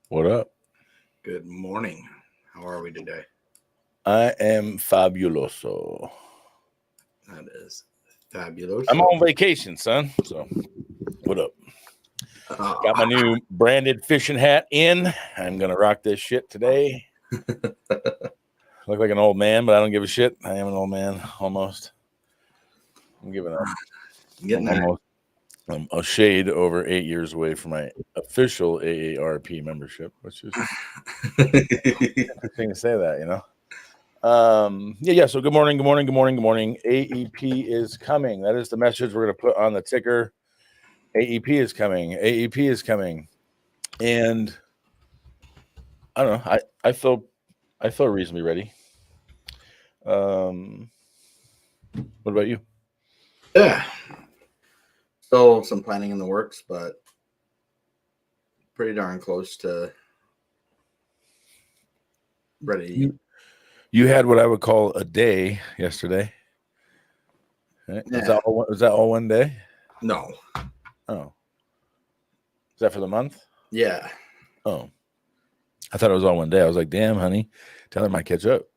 What up? Good morning. How are we today? I am fabuloso. That is I'm fabuloso. on vacation, son. So, what up? Uh, Got my new branded fishing hat in. I'm gonna rock this shit today. Look like an old man, but I don't give a shit. I am an old man, almost. I'm giving up. Getting there. I'm a shade over 8 years away from my official AARP membership, which is interesting to say that, you know. Yeah. So good morning. AEP is coming. That is the message we're gonna put on the ticker. AEP is coming. AEP is coming. And I don't know. I feel reasonably ready. What about you? Yeah. Still some planning in the works, but pretty darn close to ready. You had what I would call a day yesterday. Right? Yeah. Was that all one day? No. Oh. Is that for the month? Yeah. Oh. I thought it was all one day. I was like, damn, honey, Tylyr might catch up.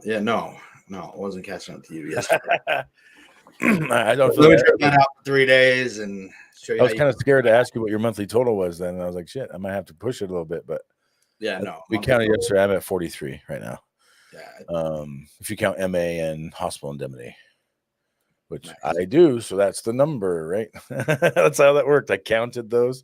Yeah. No. I wasn't catching up to you yesterday. I don't feel Let me bad. trip that out for 3 days and show you I how was you. kind of scared to ask you what your monthly total was then. And I was like, shit, I might have to push it a little bit. But Yeah. No. we counted yesterday. I'm at 43 right now. Yeah. If you count MA and hospital indemnity, which Nice. I do. So that's the number, right? That's how that worked. I counted those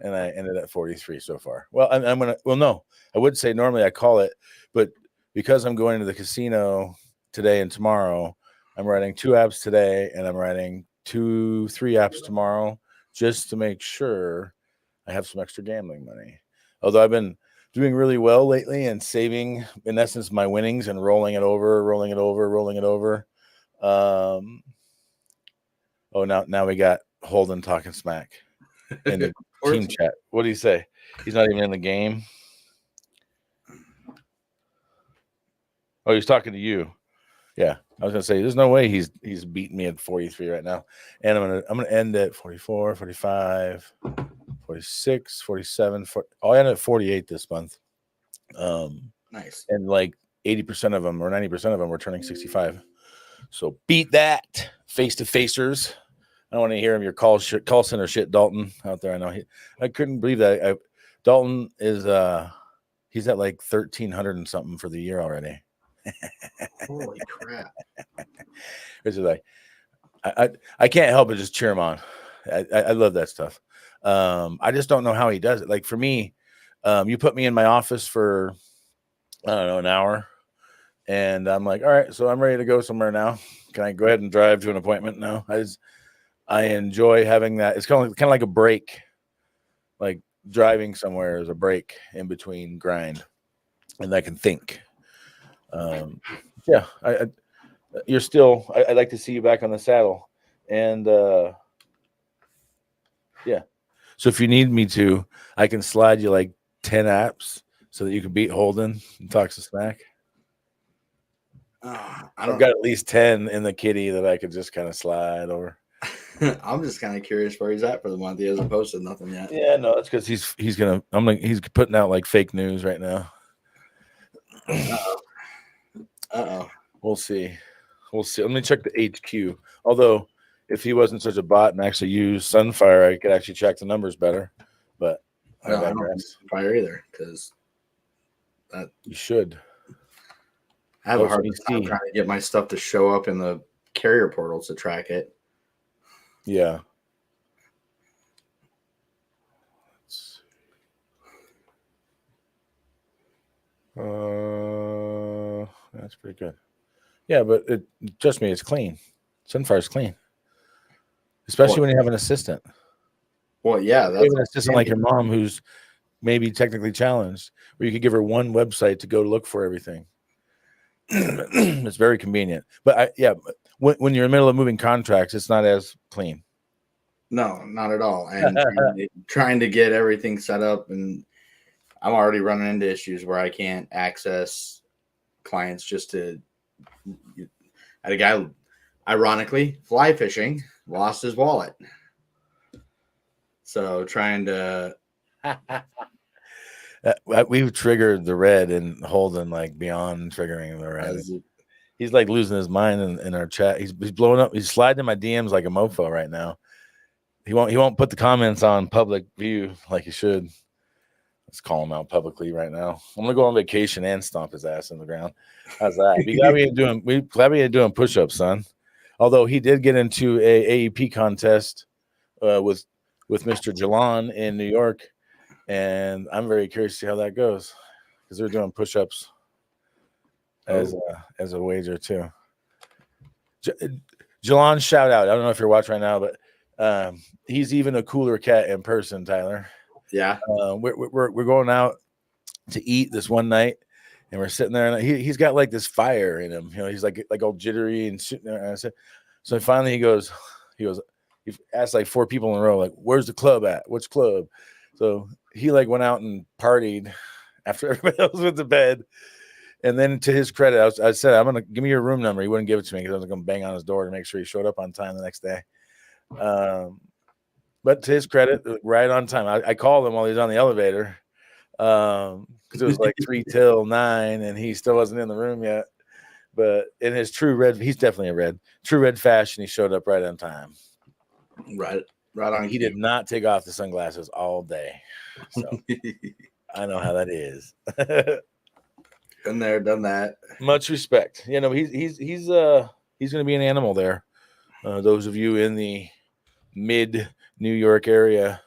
and I ended at 43 so far. Well, I'm going to, well, no, I would say normally I call it, but because I'm going to the casino today and tomorrow, I'm writing 2 apps today and I'm writing 3 apps tomorrow just to make sure I have some extra gambling money. Although I've been doing really well lately and saving, in essence, my winnings and rolling it over. Now we got Holden talking smack in the team chat. What do you say? He's not even in the game. Oh, he's talking to you. Yeah, I was gonna say there's no way he's beating me at 43 right now, and I'm gonna end at 44, 45, 46, 47. I'll end at 48 this month. Nice. And like 80% of them or 90% of them were turning 65. So beat that, face to facers. I don't want to hear him your call center shit, Dalton out there. I know I couldn't believe that. Dalton is he's at like 1,300 and something for the year already. Holy crap! Which is like I can't help but just cheer him on. I love that stuff. I just don't know how he does it. Like for me, you put me in my office for I don't know an hour, and I'm like, all right, so I'm ready to go somewhere now. Can I go ahead and drive to an appointment now? I enjoy having that. It's kind of like a break. Like driving somewhere is a break in between grind, and I can think. Yeah, you're still. I'd like to see you back on the saddle, and yeah. So if you need me to, I can slide you like 10 apps so that you can beat Holden and talk some smack. I've got at least 10 in the kitty that I could just kind of slide over. I'm just kind of curious where he's at for the month. He hasn't posted nothing yet. Yeah, no, that's because he's putting out like fake news right now. Uh-oh. We'll see. Let me check the HQ. Although, if he wasn't such a bot and actually used Sunfire, I could actually check the numbers better. But I don't fire either because that you should. I have a hard time trying to get my stuff to show up in the carrier portals to track it. Yeah. That's pretty good. Yeah, but trust me, it's clean. Sunfire's clean, especially when you have an assistant. Well, yeah, that's an assistant like your mom who's maybe technically challenged, where you could give her one website to go look for everything. It's very convenient. But when you're in the middle of moving contracts, it's not as clean. No, not at all. And trying to get everything set up, and I'm already running into issues where I can't access clients just to. I had a guy, ironically, fly fishing, lost his wallet. So trying to We've triggered the red and Holden like beyond triggering the red. He's like losing his mind in our chat. He's blowing up. He's sliding in my DMs like a mofo right now. He won't put the comments on public view like he should. Let's call him out publicly right now. I'm gonna go on vacation and stomp his ass in the ground. How's that? Glad we ain't doing push-ups, son. Although he did get into a AEP contest with Mr. Jalan in New York, and I'm very curious to see how that goes because they're doing push-ups as a wager too. Jalan, shout out! I don't know if you're watching right now, but he's even a cooler cat in person, Tyler. Yeah, we're going out to eat this one night, and we're sitting there, and he's got like this fire in him. You know, he's like all jittery and sitting there. And I said, so finally he asked like 4 people in a row, like, "Where's the club at? Which club?" So he like went out and partied after everybody else went to bed. And then to his credit, I said, "I'm gonna give me your room number." He wouldn't give it to me because I was gonna bang on his door to make sure he showed up on time the next day. But to his credit, right on time. I called him while he was on the elevator because it was like 3 till 9, and he still wasn't in the room yet. But in his true red, he's definitely a true red fashion. He showed up right on time. Right on. He did not take off the sunglasses all day, so I know how that is. Been there, done that. Much respect. You know, he's going to be an animal there. Those of you in the mid New York area,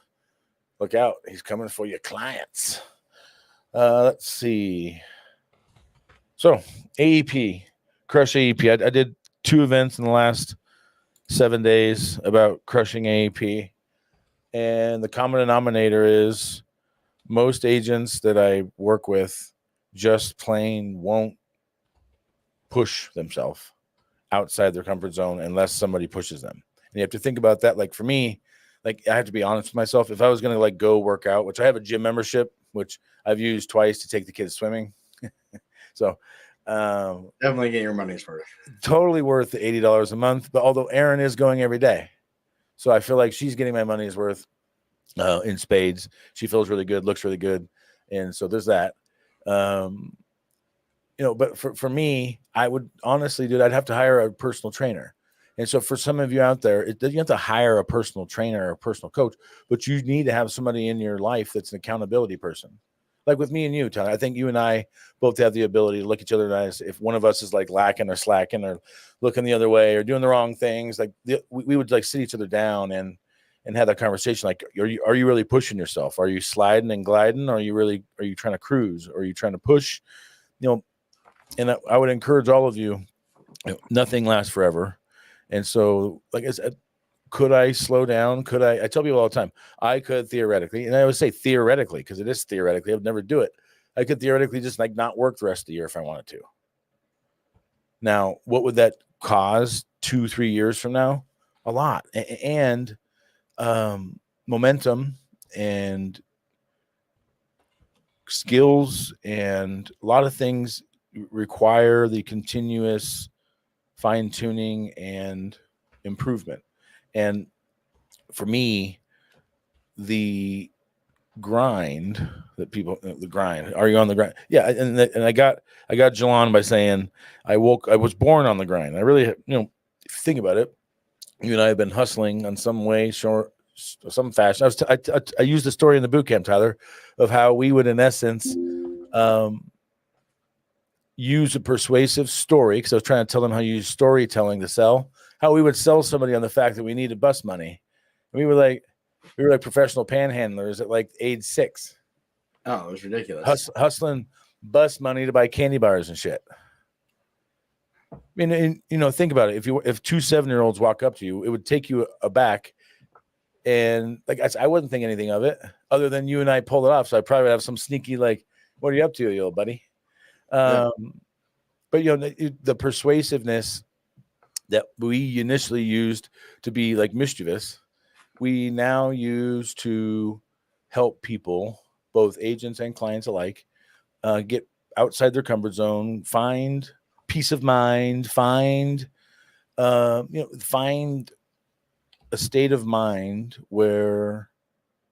look out. He's coming for your clients. Let's see. So AEP, crush AEP. I did 2 events in the last 7 days about crushing AEP. And the common denominator is most agents that I work with just plain won't push themselves outside their comfort zone unless somebody pushes them. And you have to think about that. Like for me, like I have to be honest with myself. If I was going to like go work out, which I have a gym membership, which I've used twice to take the kids swimming. So definitely get your money's worth. Totally worth the $80 a month. But although Erin is going every day, so I feel like she's getting my money's worth in spades. She feels really good, looks really good. And so there's that. You know, but for me, I would honestly, dude, I'd have to hire a personal trainer. And so for some of you out there, you have to hire a personal trainer or a personal coach, but you need to have somebody in your life that's an accountability person. Like with me and you, Tyler, I think you and I both have the ability to look each other in the eyes. If one of us is like lacking or slacking or looking the other way or doing the wrong things, like we would like sit each other down and have that conversation. Like, are you really pushing yourself? Are you sliding and gliding? Or are you trying to cruise? Or are you trying to push? You know, and I would encourage all of you, nothing lasts forever. And so, like I said, could I slow down? Could I tell people all the time, I could theoretically, and I always say theoretically, because it is theoretically, I would never do it. I could theoretically just like not work the rest of the year if I wanted to. Now, what would that cause 2-3 years from now? A lot. And momentum and skills and a lot of things require the continuous fine-tuning and improvement. And for me, the grind that people, the grind, are you on the grind? Yeah. And I got Jalan by saying I was born on the grind. I really, you know, if you think about it, you and I have been hustling on some way, some fashion. I used the story in the boot camp, Tyler, of how we would in essence, use a persuasive story, because I was trying to tell them how you use storytelling to sell, how we would sell somebody on the fact that we needed bus money. And we were like professional panhandlers at like age 6. Oh, it was ridiculous. Hustling bus money to buy candy bars and shit. I mean, and, you know, think about it. If 2 7-year-olds walk up to you, it would take you aback. And like I wouldn't think anything of it other than you and I pulled it off. So I probably would have some sneaky, like, what are you up to, you old buddy? But you know, the persuasiveness that we initially used to be like mischievous, we now use to help people, both agents and clients alike, get outside their comfort zone, find peace of mind, find a state of mind where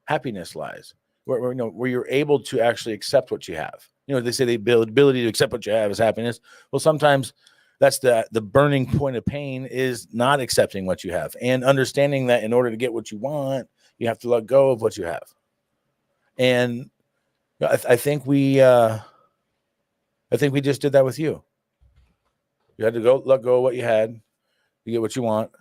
happiness lies, where you're able to actually accept what you have. They say the ability to accept what you have is happiness. Well, sometimes that's the burning point of pain is not accepting what you have and understanding that in order to get what you want, you have to let go of what you have. And I think we just did that with you. You had to let go of what you had to get what you want.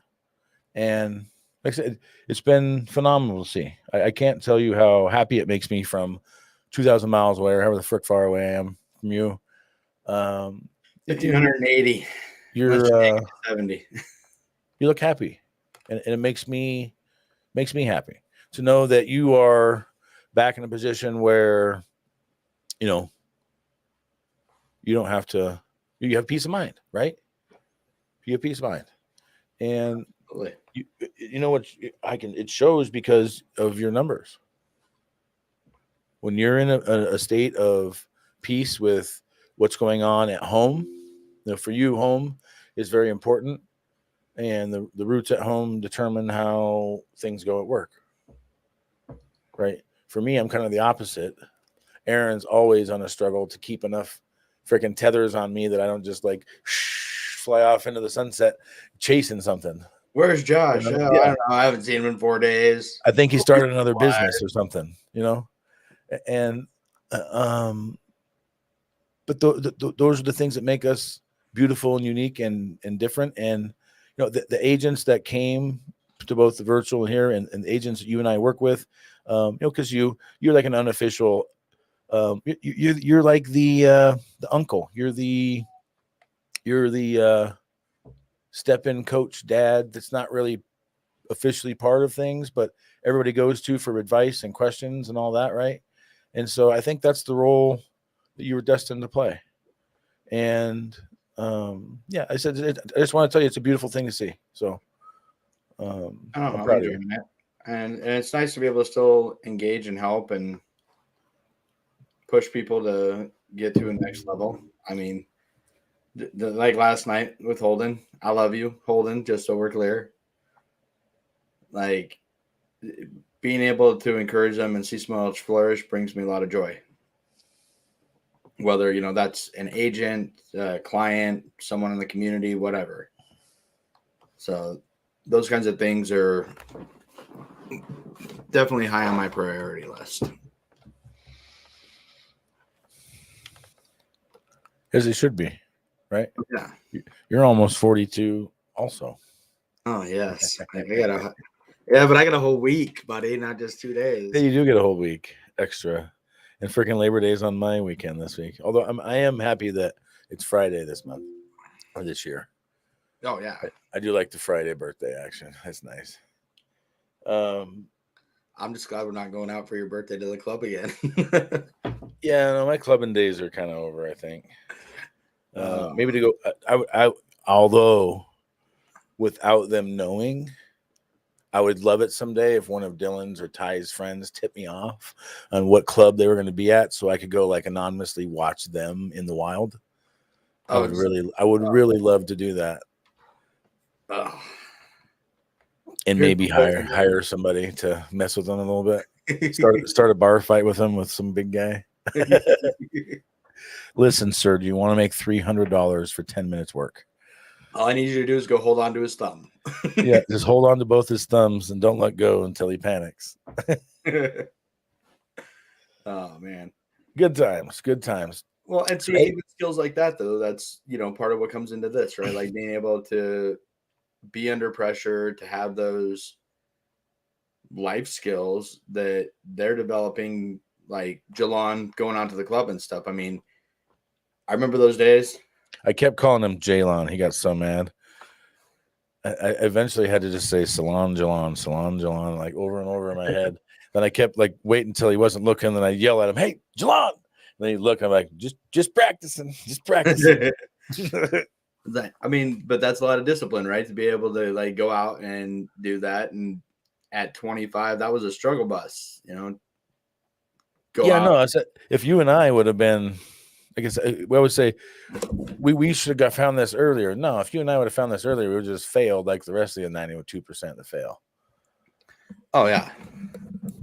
And like I said, it's been phenomenal to see. I can't tell you how happy it makes me from 2,000 miles away, or however the frick far away I am from you. 1,580. You're 70. You look happy, and it makes me happy to know that you are back in a position where you don't have to. You have peace of mind, right? You have peace of mind, and you know what? It shows because of your numbers. When you're in a state of peace with what's going on at home, for you, home is very important, and the roots at home determine how things go at work. Right? For me, I'm kind of the opposite. Aaron's always on a struggle to keep enough freaking tethers on me that I don't just fly off into the sunset chasing something. Where's Josh? I don't know. I haven't seen him in 4 days. I think he started another business or something, and but those are the things that make us beautiful and unique and different. And the agents that came to both the virtual here and the agents that you and I work with, because you're like an unofficial. You're like the uncle. You're the step-in coach dad that's not really officially part of things, but everybody goes to for advice and questions and all that, right? And so I think that's the role that you were destined to play. And I just want to tell you it's a beautiful thing to see. So I'm enjoying that. And it's nice to be able to still engage and help and push people to get to a next level. I mean, like last night with Holden, I love you, Holden, just so we're clear. Like, being able to encourage them and see someone else flourish brings me a lot of joy. Whether, that's an agent, client, someone in the community, whatever. So those kinds of things are definitely high on my priority list. As it should be, right? Yeah. You're almost 42 also. Oh, yes. But I got a whole week, buddy, not just 2 days. Yeah, you do get a whole week extra. And freaking Labor Day is on my weekend this week. Although I am happy that it's Friday this month or this year. Oh, yeah. I do like the Friday birthday action. That's nice. I'm just glad we're not going out for your birthday to the club again. Yeah, no, my clubbing days are kind of over, I think. Maybe to go. Although without them knowing, I would love it someday if one of Dylan's or Ty's friends tipped me off on what club they were going to be at, so I could go anonymously watch them in the wild. I would really love to do that. And maybe hire somebody to mess with them a little bit. Start a bar fight with them with some big guy. Listen, sir, do you want to make $300 for 10 minutes work? All I need you to do is go hold on to his thumb. Yeah, just hold on to both his thumbs and don't let go until he panics. Oh, man. Good times. Well, and see, even skills like that, though, that's, part of what comes into this, right? Like being able to be under pressure, to have those life skills that they're developing, like Jalon going on to the club and stuff. I mean, I remember those days. I kept calling him Jalon. He got so mad. I eventually had to just say Salon Jalon, like over and over in my head. Then I kept waiting until he wasn't looking. Then I yell at him, "Hey, Jalon!" And then he'd look. I'm like, just practicing. But that's a lot of discipline, right? To be able to go out and do that. And at 25, that was a struggle bus, Go out. If you and I would have been, I guess we always say we should have found this earlier. No, if you and I would have found this earlier, we would have just failed like the rest of the 92% that fail. Oh, yeah.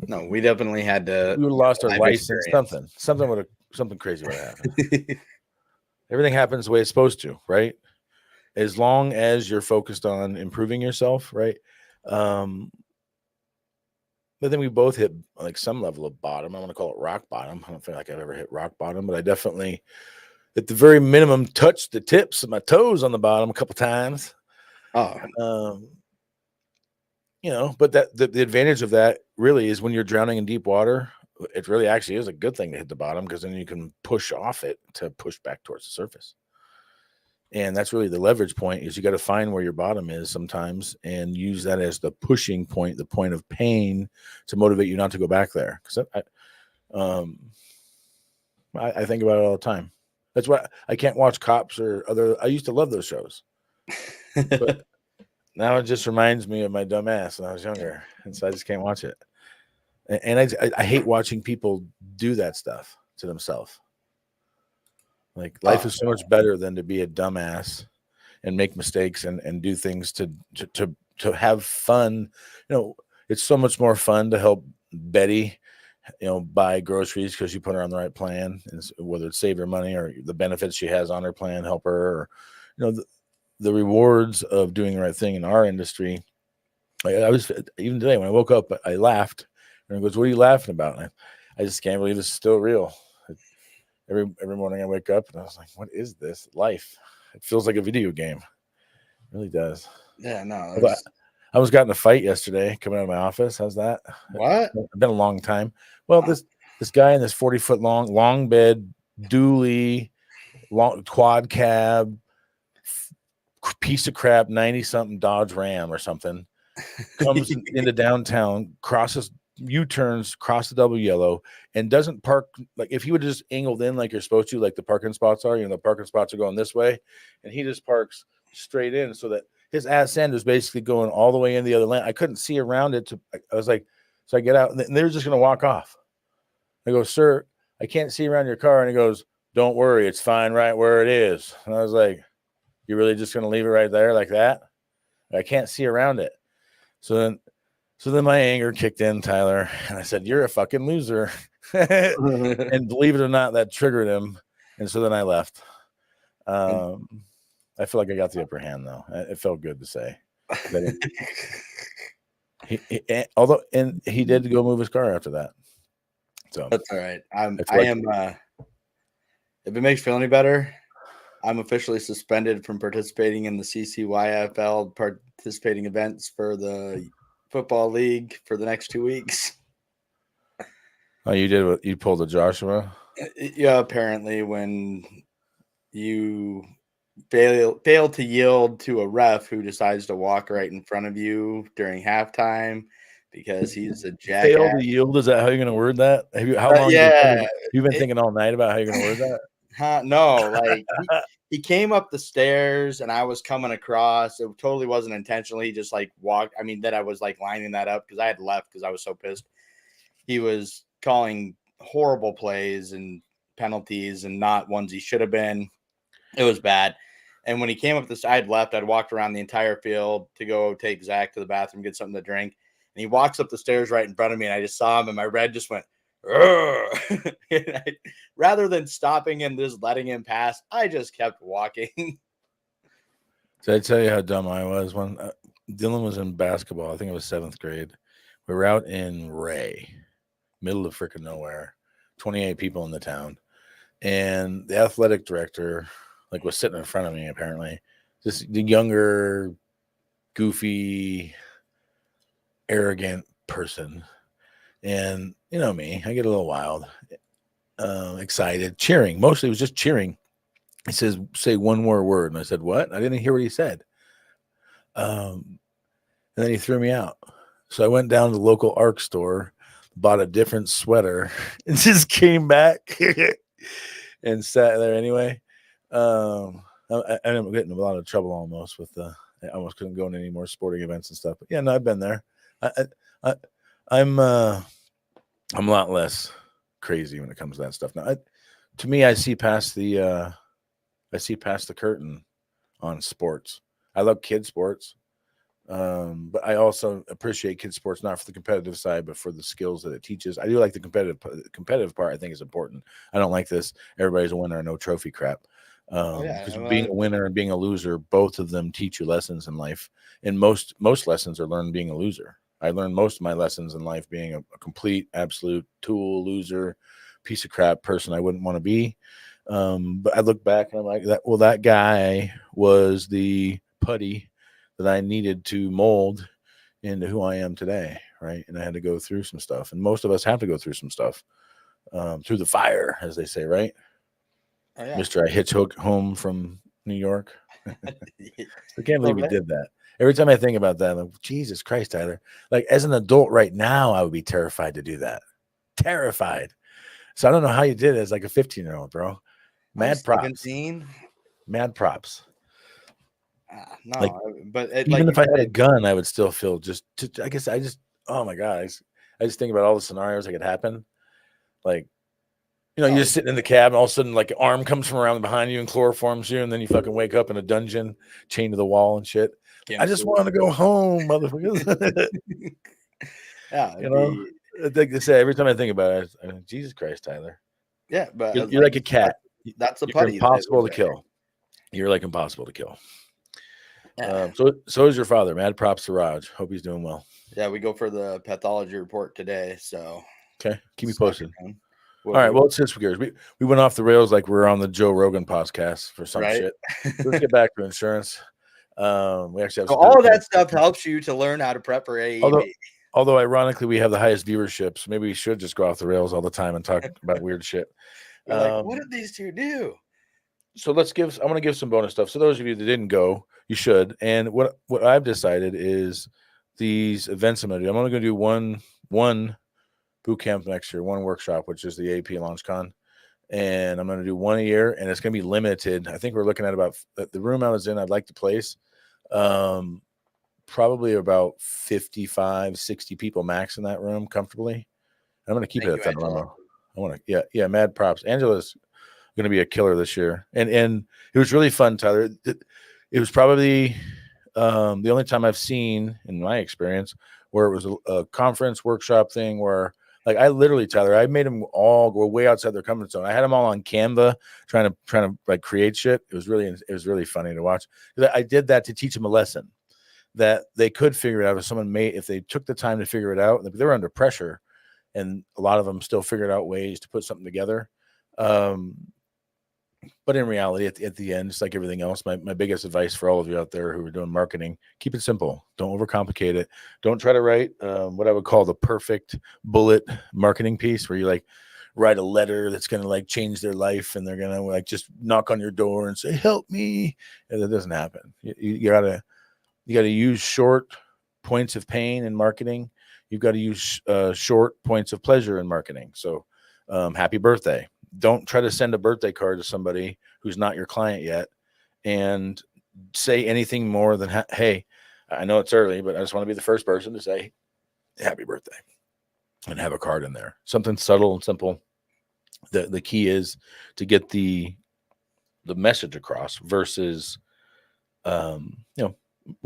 No, we definitely had to. We would have lost our life license. experience. Something crazy would have happened. Everything happens the way it's supposed to, right? As long as you're focused on improving yourself, right? But then we both hit like some level of bottom. I want to call it rock bottom. I don't feel like I've ever hit rock bottom, but I definitely, at the very minimum, touched the tips of my toes on the bottom a couple times. Oh, But the advantage of that really is when you're drowning in deep water, it really actually is a good thing to hit the bottom, because then you can push off it to push back towards the surface. And that's really the leverage point, is you got to find where your bottom is sometimes and use that as the pushing point, the point of pain, to motivate you not to go back there. Because I think about it all the time. That's why I can't watch Cops or other. I used to love those shows, but now it just reminds me of my dumb ass when I was younger, and so I just can't watch it. And I hate watching people do that stuff to themselves. Like, life is so much better than to be a dumbass and make mistakes and do things to have fun. It's so much more fun to help Betty, buy groceries because you put her on the right plan, and whether it's save her money or the benefits she has on her plan help her, or the rewards of doing the right thing in our industry. I was, even today when I woke up, I laughed, and he goes, "What are you laughing about?" And I just can't believe this is still real. Every morning I wake up and I was like, "What is this life?" It feels like a video game. It really does. Yeah, no. I almost got in a fight yesterday coming out of my office. How's that? What? It's been a long time. Well, this guy in this 40-foot long bed, dually, long quad cab, piece of crap, 90-something Dodge Ram or something, comes into downtown, crosses U-turns, cross the double yellow, and doesn't park. Like, if he would have just angled in like you're supposed to, like the parking spots are, the parking spots are going this way, and he just parks straight in, so that his ass end was basically going all the way in the other lane. I couldn't see around it. I was like, so I get out, and they were just going to walk off. I go, "Sir, I can't see around your car." And he goes, "Don't worry, it's fine right where it is." And I was like, "You're really just going to leave it right there like that?" I can't see around it. So then my anger kicked in, Tyler, and I said, "You're a fucking loser." And believe it or not, that triggered him. And so then I left. I feel like I got the upper hand, though. It felt good to say that. He did go move his car after that. So that's all right. If it makes you feel any better, I'm officially suspended from participating in the CCYFL participating events for the football league for the next 2 weeks. Oh, you did what you pulled a Joshua? Yeah, apparently when you fail to yield to a ref who decides to walk right in front of you during halftime because he's a jackass. Fail to yield? Is that how you're going to word that? How long? Yeah, you've been thinking all night about how you're going to word that? No, like he came up the stairs and I was coming across. It totally wasn't intentional. He just like walked. I mean, that I was like lining that up because I had left because I was so pissed. He was calling horrible plays and penalties and not ones he should have been. It was bad. And when he came up the side left, I'd walked around the entire field to go take Zach to the bathroom, get something to drink. And he walks up the stairs right in front of me, and I just saw him, and my red just went, rather than stopping and just letting him pass, I just kept walking. Did I tell you how dumb I was when Dylan was in basketball? I think it was 7th grade. We were out in Ray, middle of freaking nowhere, 28 people in the town. And the athletic director was sitting in front of me, apparently. Just the younger, goofy, arrogant person. And you know me, I get a little wild, excited, cheering. Mostly it was just cheering. He says, "Say one more word." And I said, "What?" I didn't hear what he said. And then he threw me out. So I went down to the local ARC store, bought a different sweater, and just came back and sat there anyway. I ended up getting in a lot of trouble almost with I almost couldn't go to any more sporting events and stuff. But yeah, no, I've been there. I'm a lot less crazy when it comes to that stuff. Now, to me, I see past the curtain on sports. I love kid sports, But I also appreciate kids sports, not for the competitive side, but for the skills that it teaches. I do like the competitive part. I think is important. I don't like this everybody's a winner and no trophy crap. Yeah, Because being a winner and being a loser, both of them teach you lessons in life. And most lessons are learned being a loser. I learned most of my lessons in life being a complete, absolute tool, loser, piece of crap person I wouldn't want to be. But I look back and I'm like, that. Well, that guy was the putty that I needed to mold into who I am today, right? And I had to go through some stuff, and most of us have to go through some stuff, through the fire, as they say, right? oh yeah, Mister, I hitchhiked home from New York. I can't believe little we bit. did that. Every time I think about that, I'm like, Jesus Christ, Tyler. Like as an adult right now, I would be terrified to do that. Terrified. So I don't know how you did it as like a 15-year-old, bro. I was Mad props. 17. Mad props. Like No, but it, like even you if I had a said, gun, I would still feel I guess I just, oh my God. I just think about all the scenarios that could happen. Like, you're oh, just sitting in the cab and all of a sudden like an arm comes from around behind you and chloroforms you. And then you fucking wake up in a dungeon chained to the wall and shit. I just want to go home, motherfuckers. yeah, you it'd know, be like I say, every time I think about it, I mean, Jesus Christ, Tyler, yeah, but you're like like you a said, cat. that's the You're putty that impossible was to there. kill. You're like impossible to kill. Yeah, So is your father. Mad props to Raj. Hope he's doing well. yeah, we go for the pathology report today, so Okay, keep me this posted. afternoon. All Will right. do. Well, let's switch gears. We went off the rails like we're on the Joe Rogan podcast for some Right. shit. Let's get back to insurance. We actually have So some all of good that stuff helps you to learn how to prep for although AEB. although ironically we have the highest viewership, so maybe we should just go off the rails all the time and talk about weird shit. We're like, what did these two do? So I'm gonna give some bonus stuff. So those of you that didn't go, you should. And what I've decided is these events I'm gonna do. I'm only gonna do one boot camp next year, one workshop, which is the AP LaunchCon. And I'm going to do one a year, and it's going to be limited. I think we're looking at about the room I was in. I'd like to place probably about 55, 60 people max in that room comfortably. I'm going to keep Thank it you, at that Angela. level. I want to, yeah. Mad props. Angela's going to be a killer this year, and it was really fun, Tyler. It was probably the only time I've seen in my experience where it was a conference workshop thing where like I literally, Tyler, I made them all go way outside their comfort zone. I had them all on Canva trying to like create shit. It was really funny to watch. I did that to teach them a lesson that they could figure it out if they took the time to figure it out. They were under pressure, and a lot of them still figured out ways to put something together. But in reality, at the end, it's like everything else. My biggest advice for all of you out there who are doing marketing: keep it simple. Don't overcomplicate it. Don't try to write what I would call the perfect bullet marketing piece, where you like write a letter that's going to like change their life, and they're going to like just knock on your door and say, "Help me." And that doesn't happen. You gotta use short points of pain in marketing. You've got to use short points of pleasure in marketing. So, happy birthday. Don't try to send a birthday card to somebody who's not your client yet and say anything more than, hey, I know it's early, but I just want to be the first person to say happy birthday and have a card in there. Something subtle and simple. The key is to get the message across versus, the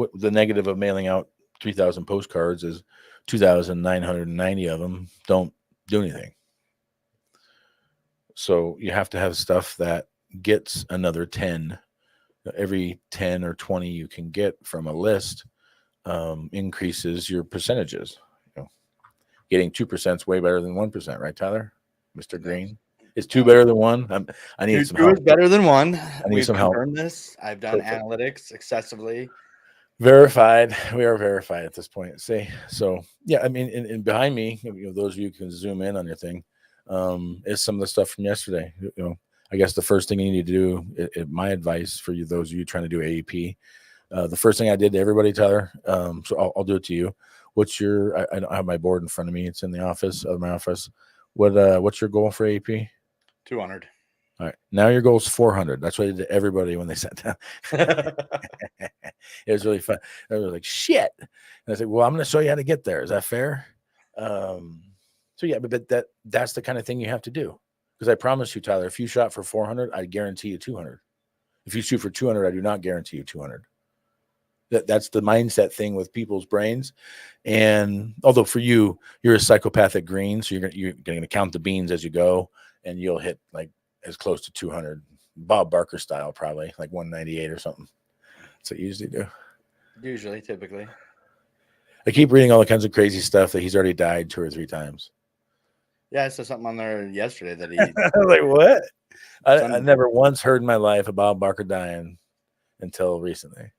negative of mailing out 3,000 postcards is 2,990 of them don't do anything. So you have to have stuff that gets another 10. Every 10 or 20 you can get from a list increases your percentages. Getting 2% is way better than 1%, right, Tyler? Mr. Green? Is 2 better than 1? I need some Two help. is better than one. I need We've some help. confirmed this. I've done Perfect. analytics excessively. Verified. We are verified at this point. So yeah, I mean, and behind me, those of you can zoom in on your thing, is some of the stuff from yesterday. I guess the first thing you need to do, my advice for you, those of you trying to do AEP, the first thing I did to everybody, Tyler, so I'll do it to you. What's I don't have my board in front of me. It's in the office of my office. What's your goal for AEP? 200. All right. Now your goal is 400. That's what I did to everybody when they sat down. It was really fun. I was like, shit. And I said, well, I'm going to show you how to get there. Is that fair? So yeah, but that's the kind of thing you have to do. Because I promise you, Tyler, if you shot for 400, I guarantee you 200. If you shoot for 200, I do not guarantee you 200. That's the mindset thing with people's brains. And although for you, you're a psychopathic green, so you're going to count the beans as you go, and you'll hit like as close to 200, Bob Barker style, probably like 198 or something. That's what you usually do. Usually, typically. I keep reading all the kinds of crazy stuff that he's already died 2 or 3 times. Yeah, I saw something on there yesterday that he. Like what? I never once heard in my life of Bob Barker dying until recently.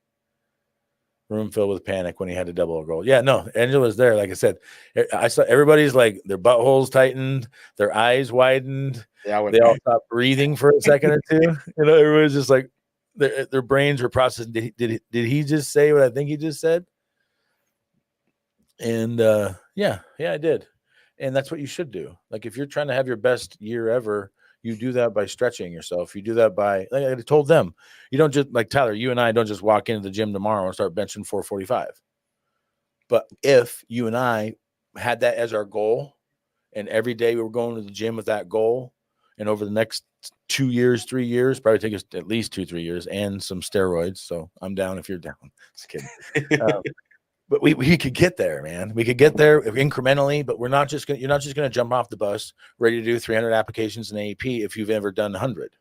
Room filled with panic when he had to double a goal. Yeah, no, Angela's there. Like I said, I saw everybody's like their buttholes tightened, their eyes widened. Yeah, they all stopped breathing for a second or two. Everybody's just like their brains were processing. Did he just say what I think he just said? And yeah, I did. And that's what you should do. Like if you're trying to have your best year ever, you do that by stretching yourself. You do that by, like I told them, you don't just, like Tyler, you and I don't just walk into the gym tomorrow and start benching 445. But if you and I had that as our goal, and every day we were going to the gym with that goal, and over the next 2 years, 3 years, probably take us at least 2-3 years, and some steroids. So I'm down if you're down. Just kidding. But we could get there, man. We could get there incrementally, but you're not just going to jump off the bus ready to do 300 applications in AEP if you've ever done 100.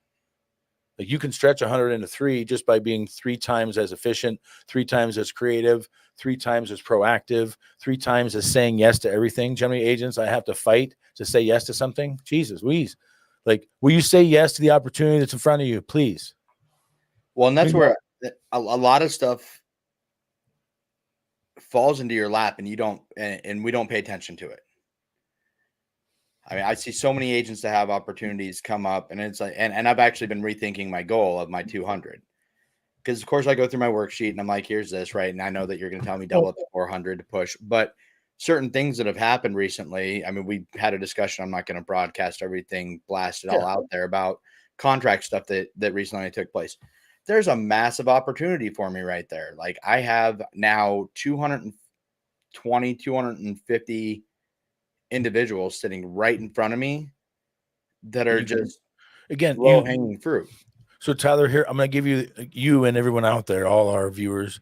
Like you can stretch 100 into 3 just by being 3 times as efficient, 3 times as creative, 3 times as proactive, 3 times as saying yes to everything. Generally, agents, I have to fight to say yes to something. Jesus, Louise. Like, will you say yes to the opportunity that's in front of you, please? Well, and that's where a lot of stuff falls into your lap and you don't, and we don't pay attention to it. I mean, I see so many agents that have opportunities come up, and it's like, and I've actually been rethinking my goal of my 200, because of course I go through my worksheet and I'm like, here's this, right? And I know that you're going to tell me double up to 400 to push, but certain things that have happened recently. I mean, we had a discussion. I'm not going to broadcast everything, blast it all out there about contract stuff that recently took place. There's a massive opportunity for me right there. Like I have now 220, 250 individuals sitting right in front of me that are just low hanging fruit. So Tyler, here I'm going to give you and everyone out there, all our viewers,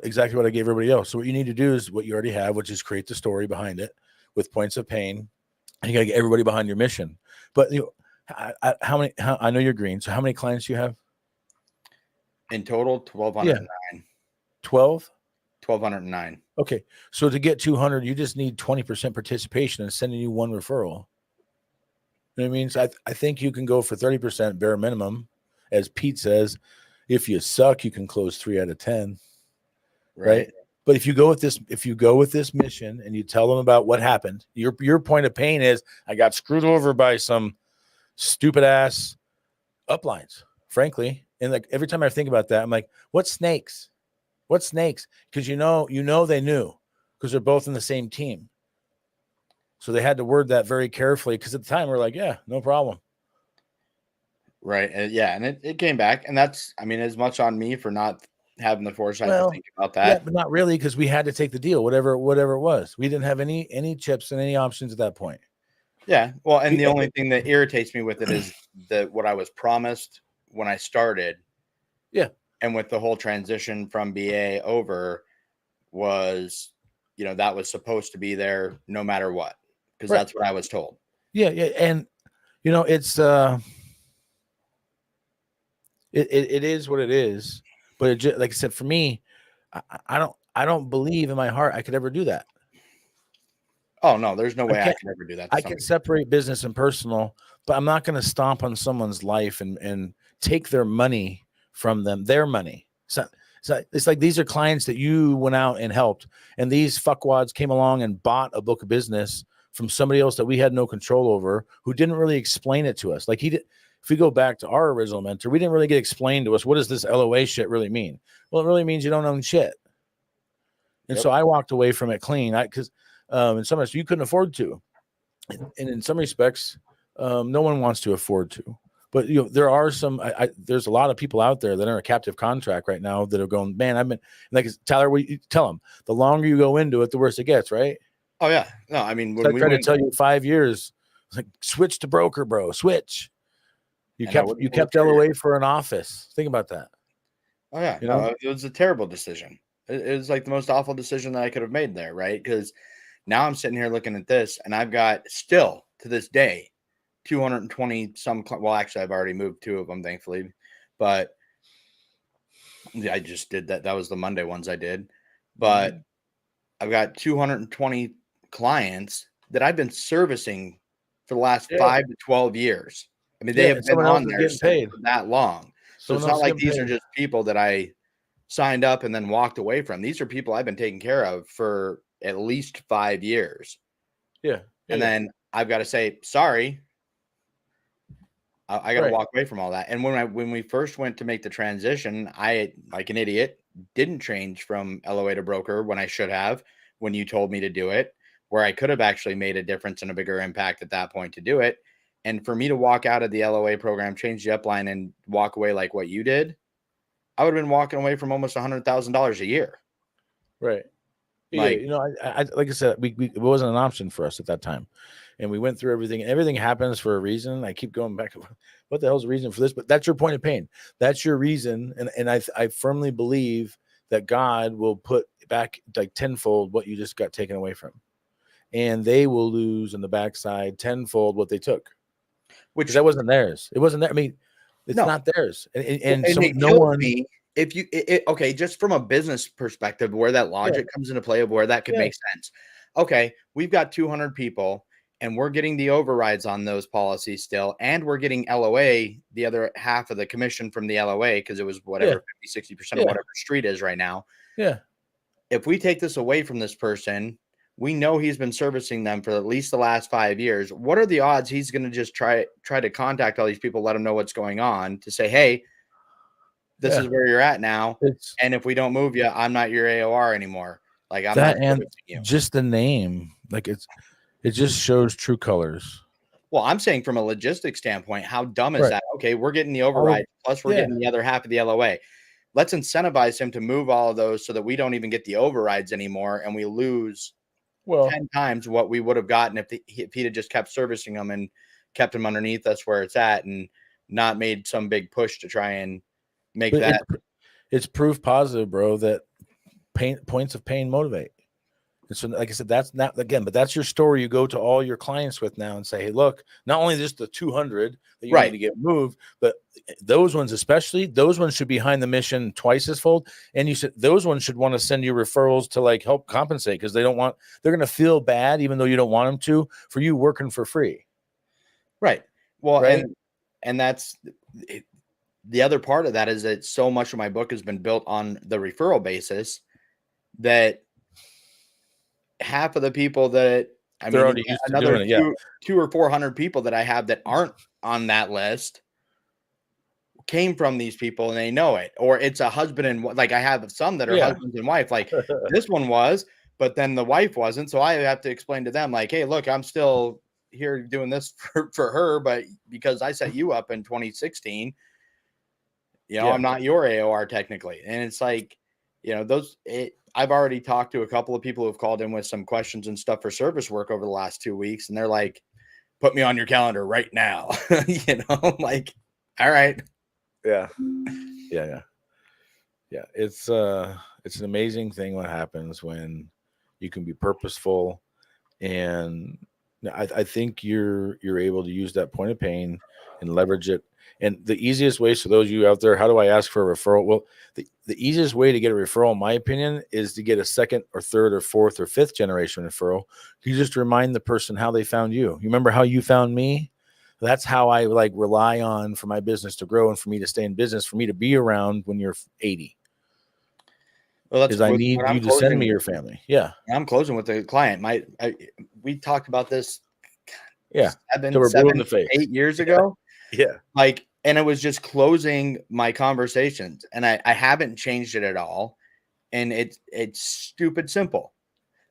exactly what I gave everybody else. So what you need to do is what you already have, which is create the story behind it with points of pain. And you got to get everybody behind your mission. But I know you're green. So how many clients do you have? In total, 1,209. 12? 1,209. Okay. So to get 200, you just need 20% participation and sending you 1 referral. You know what I mean? So I think you can go for 30% bare minimum. As Pete says, if you suck, you can close 3 out of 10. Right? But if you go with this mission and you tell them about what happened, your point of pain is I got screwed over by some stupid ass uplines, frankly. And like every time I think about that, I'm like, what snakes? What snakes? Because you know they knew because they're both in the same team. So they had to word that very carefully because at the time we're like, yeah, no problem. Right. Yeah. And it came back. And that's, I mean, as much on me for not having the foresight to think about that. Yeah, but not really, because we had to take the deal, whatever it was. We didn't have any chips and any options at that point. Yeah. Well, and the only thing that irritates me with it is that what I was promised when I started. Yeah. And with the whole transition from BA over was, that was supposed to be there no matter what, because that's what I was told. Yeah. Yeah. And, it's, it is what it is, but it just, like I said, for me, I don't believe in my heart I could ever do that. Oh no, there's no way I could ever do that. I can separate business and personal, but I'm not going to stomp on someone's life and take their money from them, their money. So it's like these are clients that you went out and helped, and these fuckwads came along and bought a book of business from somebody else that we had no control over, who didn't really explain it to us. Like he did. If we go back to our original mentor, we didn't really get explained to us, what does this LOA shit really mean? Well, it really means you don't own shit. And so I walked away from it clean. Because in some respects, you couldn't afford to. And in some respects, no one wants to afford to. But there are there's a lot of people out there that are in a captive contract right now that are going, man, I've been like Tyler, you tell them the longer you go into it, the worse it gets, right? Oh yeah. No, I mean, when I tried to tell you 5 years, like switch to broker, bro, switch. You kept LOA for an office. Think about that. Oh yeah, no, it was a terrible decision. It was like the most awful decision that I could have made there, right? Because now I'm sitting here looking at this, and I've got still to this day 220 some. Well, actually, I've already moved 2 of them, thankfully, but I just did that. That was the Monday ones I did, but I've got 220 clients that I've been servicing for the last Yeah. 5 to 12 years. I mean, they Yeah, have and been someone else on is there getting since paid. for that long. So Someone it's else not is like getting these are paid. just people that I signed up and then walked away from. These are people I've been taking care of for at least 5 years. Yeah. And Yeah. then I've got to say, sorry, I got to Right. walk away from all that. And when we first went to make the transition, I, like an idiot, didn't change from LOA to broker when I should have, when you told me to do it, where I could have actually made a difference and a bigger impact at that point to do it. And for me to walk out of the LOA program, change the upline, and walk away like what you did, I would have been walking away from almost $100,000 a year. Right. Yeah, Like, you know, I like I said, we it wasn't an option for us at that time, and we went through everything. Everything happens for a reason. I keep going back. What the hell's the reason for this? But that's your point of pain. That's your reason, and I firmly believe that God will put back like tenfold what you just got taken away from, and they will lose in the backside tenfold what they took, because which that wasn't theirs. It wasn't there. I mean, it's no, not theirs, and and so it no kills one. me if you okay, just from a business perspective, where that Yeah, logic comes into play of where that could yeah, make sense. Okay, we've got 200 people and we're getting the overrides on those policies still, and we're getting LOA, the other half of the commission from the LOA, because it was yeah, whatever 50-60% of yeah, whatever street is right now. yeah. If we take this away from this person, we know he's been servicing them for at least the last 5 years. What are the odds he's going to just try to contact all these people, let them know what's going on, to say, hey, this Yeah. is where you're at now. It's And if we don't move you, I'm not your AOR anymore. Like, I'm not that, and servicing you. just the name, like it just shows true colors. Well, I'm saying from a logistics standpoint, how dumb is Right. that? Okay, we're getting the All of, override, plus we're yeah. getting the other half of the LOA. Let's incentivize him to move all of those so that we don't even get the overrides anymore, and we lose Well, 10 times what we would have gotten if he'd have just kept servicing them and kept them underneath us where it's at, and not made some big push to try and make but that. it's proof positive, bro, that points of pain motivate. And so, like I said, that's not, again, but that's your story. You go to all your clients with now and say, hey, look, not only just the 200 that you need Right. to get moved, but those ones, especially, those ones should be behind the mission twice as fold. And you should, those ones should want to send you referrals to like help compensate, because they're going to feel bad, even though you don't want them to, for you working for free. Right. Well, Right. and that's it. The other part of that is that so much of my book has been built on the referral basis that half of the people that They're already used to another doing it. Yeah. two or 400 people that I have that aren't on that list came from these people, and they know it. Or it's a husband and like, I have some that are Yeah. husbands and wife. Like, this one was, but then the wife wasn't. So I have to explain to them, like, hey, look, I'm still here doing this for her, but because I set you up in 2016, Yeah. I'm not your AOR technically. And it's like, I've already talked to a couple of people who have called in with some questions and stuff for service work over the last 2 weeks. And they're like, put me on your calendar right now. Like, all right. Yeah. Yeah. It's an amazing thing what happens when you can be purposeful, and I think you're able to use that point of pain and leverage it. And the easiest way, so those of you out there, how do I ask for a referral? Well, the easiest way to get a referral, in my opinion, is to get a second or third or fourth or fifth generation referral. You just remind the person how they found you. You remember how you found me? That's how I like rely on for my business to grow and for me to stay in business, for me to be around when you're 80. Well, that's Is I what need I'm you to send me closing. your family. Yeah. I'm closing with the client. We talked about this Yeah. Till we're blue in the 7, face. 8 years ago. Yeah. Like, and it was just closing my conversations, and I haven't changed it at all. And it's stupid simple.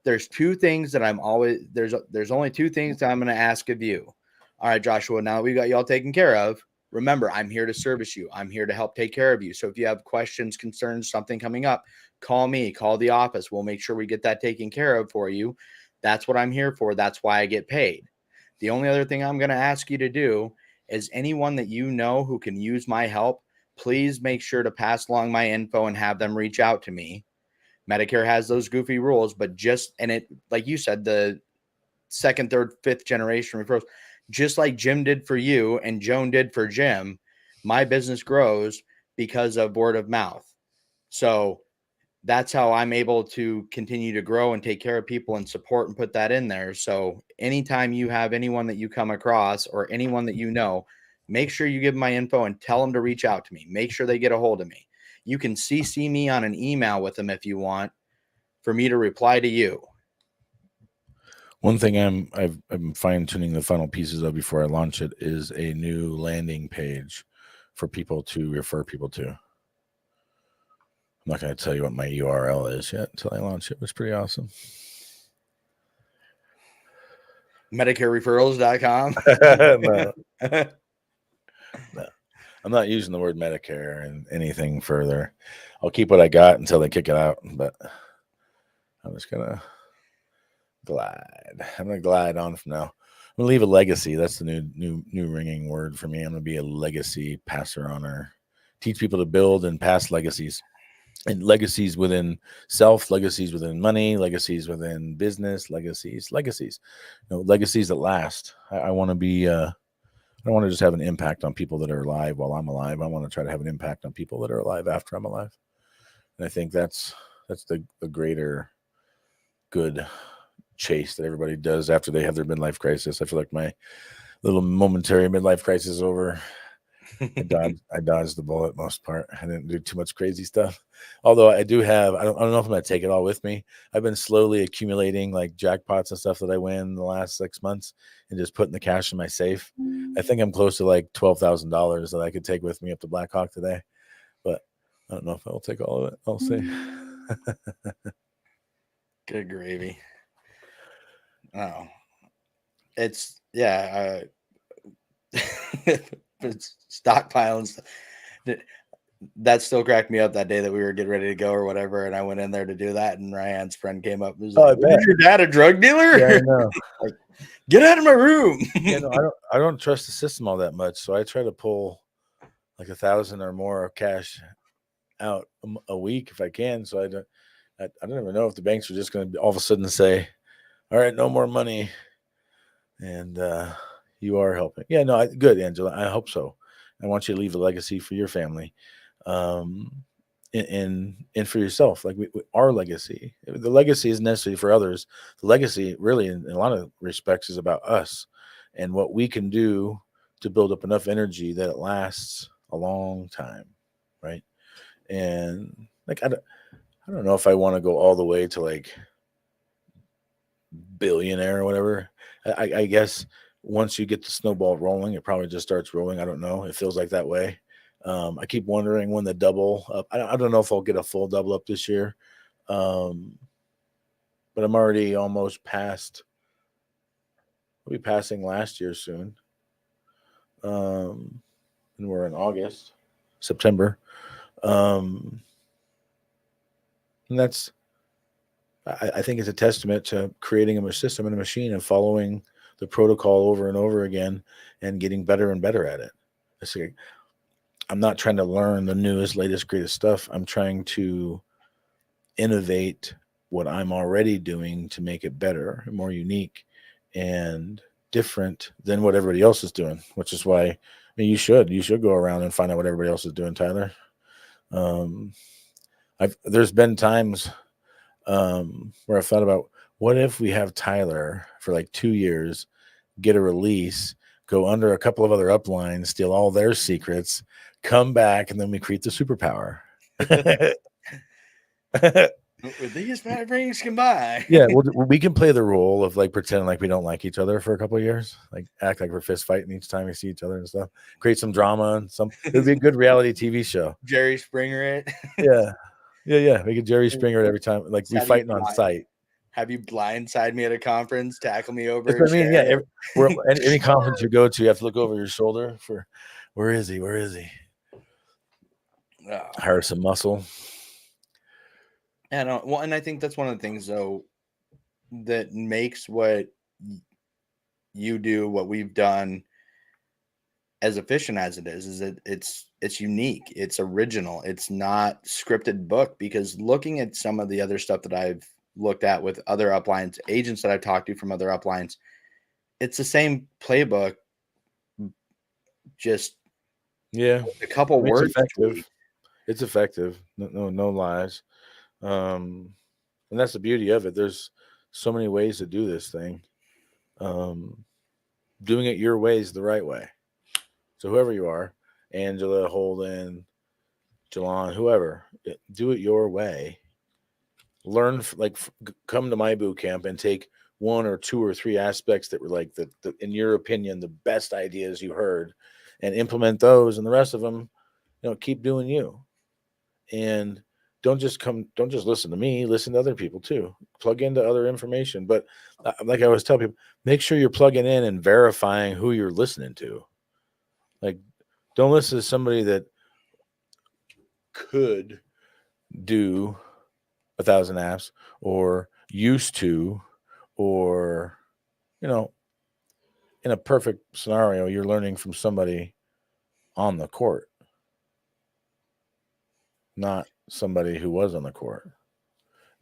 There's two things that I'm always, there's only two things that I'm going to ask of you. All right, Joshua, now that we got y'all taken care of, remember, I'm here to service you. I'm here to help take care of you. So if you have questions, concerns, something coming up, call me, call the office. We'll make sure we get that taken care of for you. That's what I'm here for. That's why I get paid. The only other thing I'm going to ask you to do is, anyone that you know who can use my help, please make sure to pass along my info and have them reach out to me. Medicare has those goofy rules, but and it, like you said, the second, third, fifth generation referrals, just like Jim did for you and Joan did for Jim, my business grows because of word of mouth. So that's how I'm able to continue to grow and take care of people and support and put that in there. So anytime you have anyone that you come across or anyone that you know, make sure you give them my info and tell them to reach out to me. Make sure they get a hold of me. You can CC me on an email with them if you want for me to reply to you. One thing I'm fine tuning the final pieces of before I launch it is a new landing page for people to refer people to. I'm not going to tell you what my URL is yet until I launch it. It was pretty awesome. MedicareReferrals.com. No. I'm not using the word Medicare and anything further. I'll keep what I got until they kick it out, but I'm just gonna glide. I'm gonna glide on from now. I'm gonna leave a legacy. That's the new ringing word for me. I'm gonna be a legacy passer on, or teach people to build and pass legacies. And legacies within self, legacies within money, legacies within business, legacies, legacies that last. I want to be, I don't want to just have an impact on people that are alive while I'm alive. I want to try to have an impact on people that are alive after I'm alive. And I think that's the greater good chase that everybody does after they have their midlife crisis. I feel like my little momentary midlife crisis is over. I dodged the bullet most part. I didn't do too much crazy stuff. Although I do have, I don't know if I'm going to take it all with me. I've been slowly accumulating like jackpots and stuff that I win in the last 6 months and just putting the cash in my safe. I think I'm close to like $12,000 that I could take with me up to Black Hawk today, but I don't know if I'll take all of it. I'll see. Good gravy. Oh, it's, yeah. Stockpiling. That still cracked me up that day that we were getting ready to go or whatever. And I went in there to do that. And Ryan's friend came up and was like, "Is your dad a drug dealer?" Yeah, I know. Like, get out of my room. Yeah, no, I don't trust the system all that much. So I try to pull like 1,000 or more of cash out a week if I can. So I don't even know if the banks are just going to all of a sudden say, "All right, no more money," and you are helping. Yeah, no, good, Angela. I hope so. I want you to leave a legacy for your family, and for yourself. Like our legacy. The legacy isn't necessarily for others. The legacy, really, in a lot of respects, is about us and what we can do to build up enough energy that it lasts a long time, right? And like I don't know if I want to go all the way to like billionaire or whatever. I guess once you get the snowball rolling, it probably just starts rolling. I don't know. It feels like that way. I keep wondering when the double up. I don't know if I'll get a full double up this year, but I'm already almost past. I'll be passing last year soon, and we're in August, September, and that's. I think it's a testament to creating a system and a machine and following the protocol over and over again and getting better and better at it. Like, I'm not trying to learn the newest, latest, greatest stuff. I'm trying to innovate what I'm already doing to make it better and more unique and different than what everybody else is doing, which is why, I mean, you should go around and find out what everybody else is doing, Tyler. There's been times where I've thought about, what if we have Tyler for like 2 years, get a release, go under a couple of other uplines, steal all their secrets, come back, and then we create the superpower. With these bad brains combined. Yeah, we can play the role of like pretending like we don't like each other for a couple of years, like act like we're fist fighting each time we see each other and stuff. Create some drama and it would be a good reality TV show. Jerry Springer it. Yeah. We could Jerry Springer it every time, like we fighting on site. Have you blindside me at a conference, tackle me over? That's what I mean. Yeah, any conference you go to, you have to look over your shoulder for where is he? Hire some muscle. Yeah, well, and I think that's one of the things though that makes what you do, what we've done, as efficient as it is it's unique, it's original, it's not scripted book. Because looking at some of the other stuff that I've looked at with other uplines, agents that I've talked to from other uplines, it's the same playbook, just Yeah, a couple I mean, it's words effective. tweaked. It's effective. No lies. And that's the beauty of it. There's so many ways to do this thing. Doing it your way is the right way. So whoever you are, Angela, Holden, Jalon, whoever, do it your way. Learn, come to my boot camp and take one or two or three aspects that were like in your opinion, the best ideas you heard, and implement those. And the rest of them, keep doing you. And don't just listen to me, listen to other people too. Plug into other information. But like I always tell people, make sure you're plugging in and verifying who you're listening to. Like, don't listen to somebody that could do 1,000 apps or used to, or, in a perfect scenario, you're learning from somebody on the court, not somebody who was on the court.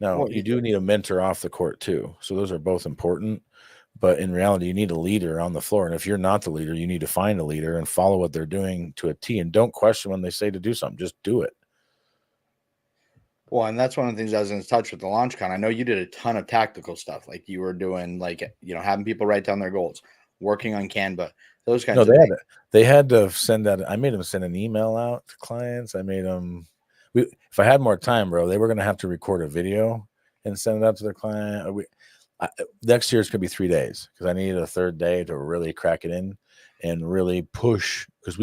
Now, Well, you do need a mentor off the court too. So those are both important. But in reality, you need a leader on the floor. And if you're not the leader, you need to find a leader and follow what they're doing to a T. And don't question when they say to do something. Just do it. well, and that's one of the things I was going to touch with the LaunchCon. I know you did a ton of tactical stuff, like you were doing, like, having people write down their goals, working on Canva, those No, kinds of things. they had to send out. I made them send an email out to clients. I made them. If I had more time, bro, they were going to have to record a video and send it out to their client. Next year it's going to be 3 days because I needed a third day to really crack it in and really push, because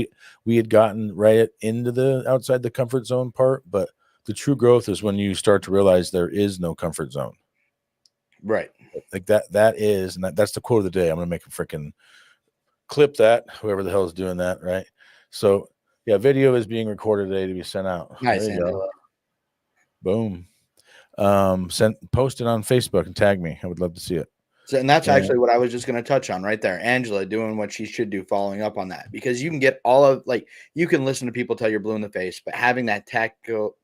we had gotten right into the outside the comfort zone part. But the true growth is when you start to realize there is no comfort zone. Right. Like that is, and that's the quote of the day. I'm going to make a freaking clip that, whoever the hell is doing that, right? So yeah, video is being recorded today to be sent out. Nice, There you Angela. go. Boom. Post it on Facebook and tag me. I would love to see it. So, and that's actually what I was just going to touch on right there. Angela doing what she should do, following up on that, because you can get all of, like, you can listen to people tell you're blue in the face, but having that tactical,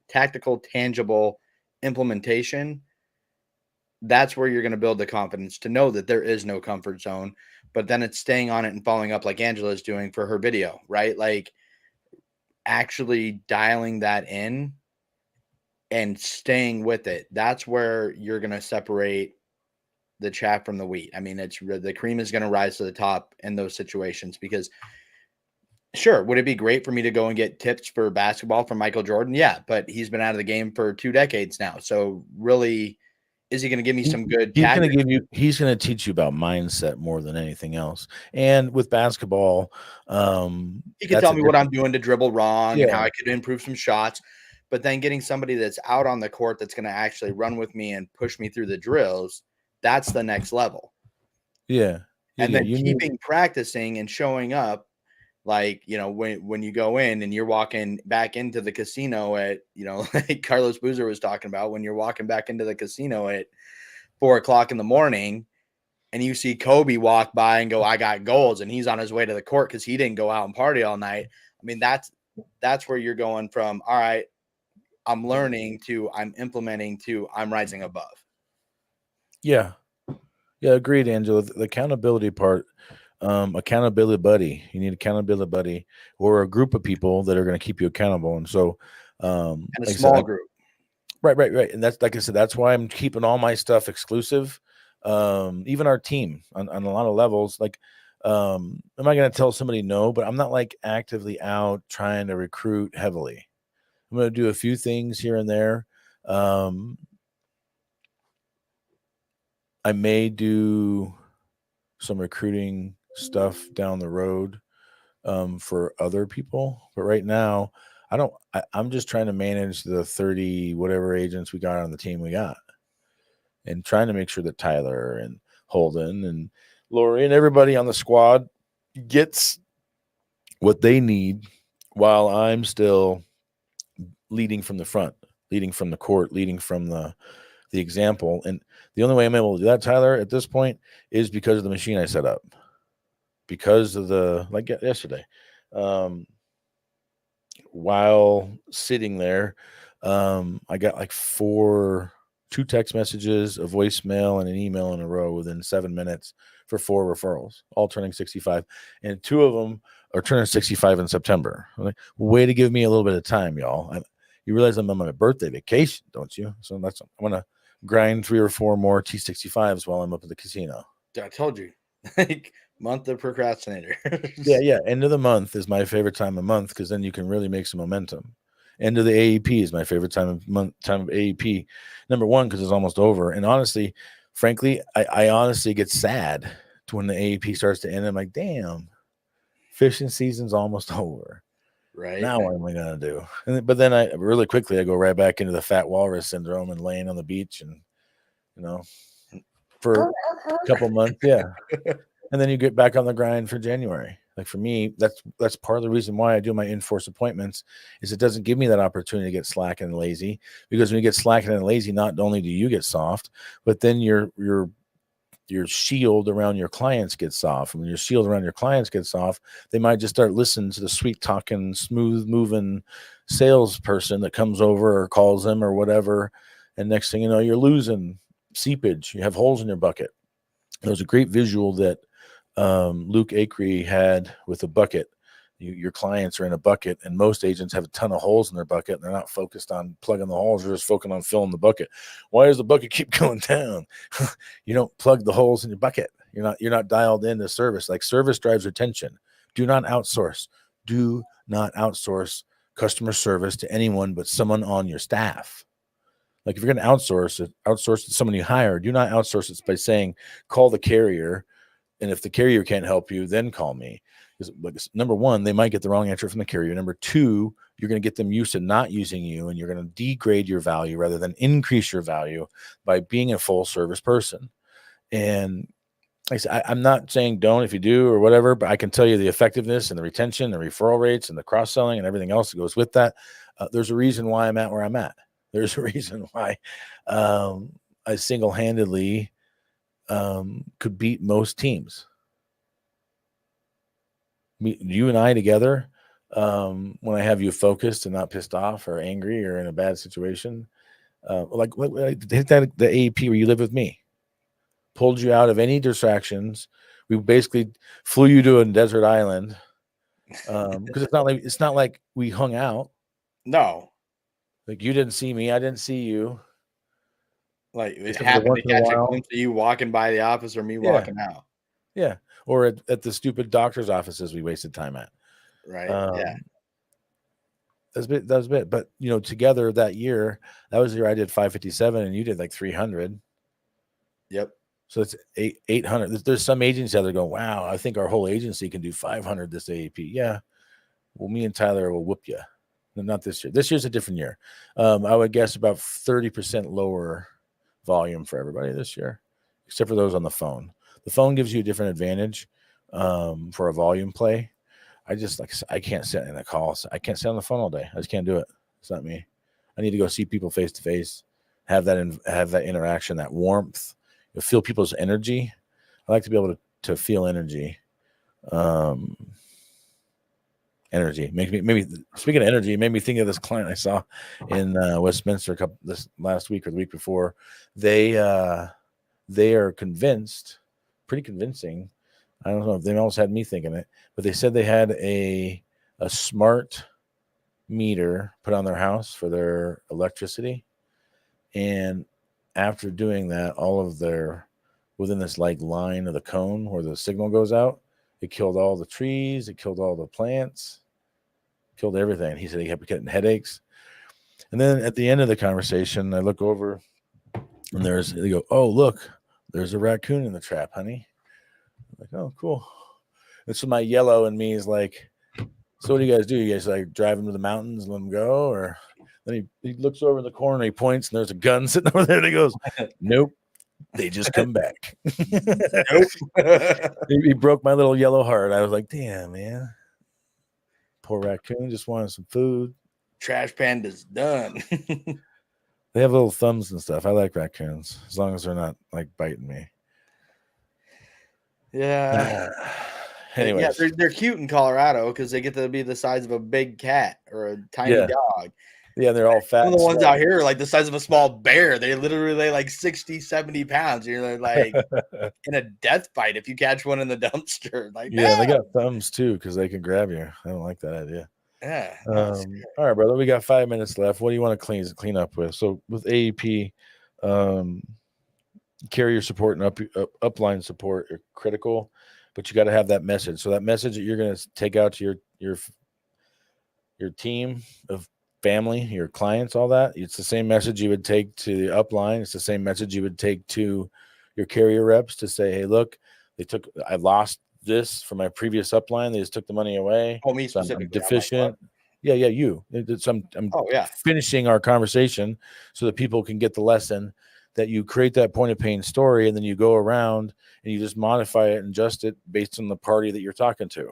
tangible implementation, that's where you're going to build the confidence to know that there is no comfort zone. But then it's staying on it and following up like Angela is doing for her video, right? Like, actually dialing that in and staying with it. That's where you're going to separate the chaff from the wheat. I mean, the cream is going to rise to the top in those situations. Because sure, would it be great for me to go and get tips for basketball from Michael Jordan? Yeah, but he's been out of the game for 2 decades now. So really, is he going to give me some good tactics? He's going to teach you about mindset more than anything else. And with basketball, He could tell me what I'm doing to dribble wrong and how Yeah. I could improve some shots. But then getting somebody that's out on the court that's going to actually run with me and push me through the drills, that's the next level. Yeah. And then keeping practicing and showing up, like, when you go in and you're walking back into the casino at, like Carlos Boozer was talking about, when you're walking back into the casino at 4:00 in the morning and you see Kobe walk by and go, I got goals, and he's on his way to the court because he didn't go out and party all night. I mean, that's where you're going from, all right, I'm learning, to I'm implementing, to I'm rising above. Yeah. Yeah. Agreed, Angela. The accountability part, accountability buddy. You need accountability buddy or a group of people that are going to keep you accountable. And so, And a like I small said, group. Right. And that's, like I said, that's why I'm keeping all my stuff exclusive. Even our team on a lot of levels. Like, am I going to tell somebody no? But I'm not like actively out trying to recruit heavily. I'm going to do a few things here and there. I may do some recruiting stuff down the road for other people, but right now I'm just trying to manage the 30 whatever agents we got on the team we got, and trying to make sure that Tyler and Holden and Lori and everybody on the squad gets what they need while I'm still leading from the front, leading from the court, leading from the example. And the only way I'm able to do that, Tyler, at this point is because of the machine I set up. Because of like yesterday, While sitting there, I got like 2 text messages, a voicemail, and an email in a row within 7 minutes for 4 referrals, all turning 65. And 2 of them are turning 65 in September. I'm like, way to give me a little bit of time, y'all. You realize I'm on my birthday vacation, don't you? So I'm going to grind 3 or 4 more T65s while I'm up at the casino. I told you, like, month of procrastinator. Yeah. End of the month is my favorite time of month because then you can really make some momentum. End of the AEP is my favorite time of AEP. Number one, because it's almost over. And honestly, frankly, I honestly get sad to when the AEP starts to end. I'm like, damn, fishing season's almost over. Right. Now what am I gonna do? But then I really quickly go right back into the fat walrus syndrome and laying on the beach and for a couple months, yeah. And then you get back on the grind for January. Like for me, that's part of the reason why I do my in-force appointments is it doesn't give me that opportunity to get slack and lazy, because when you get slack and lazy, not only do you get soft, but then your shield around your clients gets soft. And when your shield around your clients gets soft, they might just start listening to the sweet talking, smooth moving salesperson that comes over or calls them or whatever. And next thing you know, you're losing seepage. You have holes in your bucket. There was a great visual that Luke Acree had with a bucket. Your clients are in a bucket, and most agents have a ton of holes in their bucket, and they're not focused on plugging the holes. They're just focused on filling the bucket. Why does the bucket keep going down? You don't plug the holes in your bucket. You're not dialed into service. Like, service drives retention. Do not outsource. Do not outsource customer service to anyone but someone on your staff. Like, if you're going to outsource it to someone you hire. Do not outsource it by saying, call the carrier. And if the carrier can't help you, then call me. Because number one, they might get the wrong answer from the carrier. Number two, you're going to get them used to not using you, and you're going to degrade your value rather than increase your value by being a full service person. And like I said, I'm not saying don't if you do or whatever, but I can tell you the effectiveness and the retention, the referral rates, and the cross-selling and everything else that goes with that. There's a reason why I'm at where I'm at. There's a reason why I single-handedly could beat most teams. You and I together, when I have you focused and not pissed off or angry or in a bad situation, like hit that the AEP where you live with me, pulled you out of any distractions. We basically flew you to a desert island because it's not like we hung out. No, like you didn't see me, I didn't see you. Like, it happened to catch a glimpse of you walking by the office or me walking out. Yeah. Or at the stupid doctor's offices we wasted time at. Right. Yeah. That was a bit. But, together that year, that was the year I did 557 and you did like 300. Yep. So it's 800. There's some agencies out there go, wow, I think our whole agency can do 500 this AEP. Yeah. Well, me and Tyler will whoop you. No, not this year. This year's a different year. I would guess about 30% lower volume for everybody this year, except for those on the phone. The phone gives you a different advantage for a volume play. I can't sit in a call. I can't sit on the phone all day. I just can't do it. It's not me. I need to go see people face to face, have that interaction, that warmth, feel people's energy. I like to be able to feel energy. Energy maybe speaking of energy, it made me think of this client I saw in Westminster this last week or the week before. They are convinced, pretty convincing. I don't know if they almost had me thinking it, but they said they had a smart meter put on their house for their electricity, and after doing that, all of their within this like line of the cone where the signal goes out, it killed all the trees, it killed all the plants, killed everything. He said he kept getting headaches. And then at the end of the conversation, I look over and they go, oh, look, there's a raccoon in the trap, honey. I'm like, oh, cool. And so my yellow in me is like, so what do you guys do? You guys like drive them to the mountains and let them go? Or then he looks over in the corner, he points, and there's a gun sitting over there. And he goes, nope. They just come back. He broke my little yellow heart. I was like, damn, man. Poor raccoon just wanted some food. Trash panda's done. They have little thumbs and stuff. I like raccoons as long as they're not like biting me. Yeah. Yeah, Anyways, they're cute in Colorado because they get to be the size of a big cat or a tiny yeah, dog. yeah, they're all fat. Some of the and ones sweaty. out here are like the size of a small bear. They literally weigh like 60, 70 pounds. You're like in a death fight if you catch one in the dumpster. Like, Yeah, they no. got thumbs too because they can grab you. I don't like that idea. Yeah, no, it's All right, brother. We got 5 minutes left. What do you want to clean up with? So with AEP, carrier support and upline support are critical, but you got to have that message. So that message that you're going to take out to your team of family, your clients, all that. It's the same message you would take to the upline. It's the same message you would take to your carrier reps to say, hey, look, I lost this from my previous upline. They just took the money away. me So I'm specifically. deficient. Yeah, you. I'm Oh, yeah. finishing our conversation so that people can get the lesson that you create that point of pain story, and then you go around and you just modify it and adjust it based on the party that you're talking to.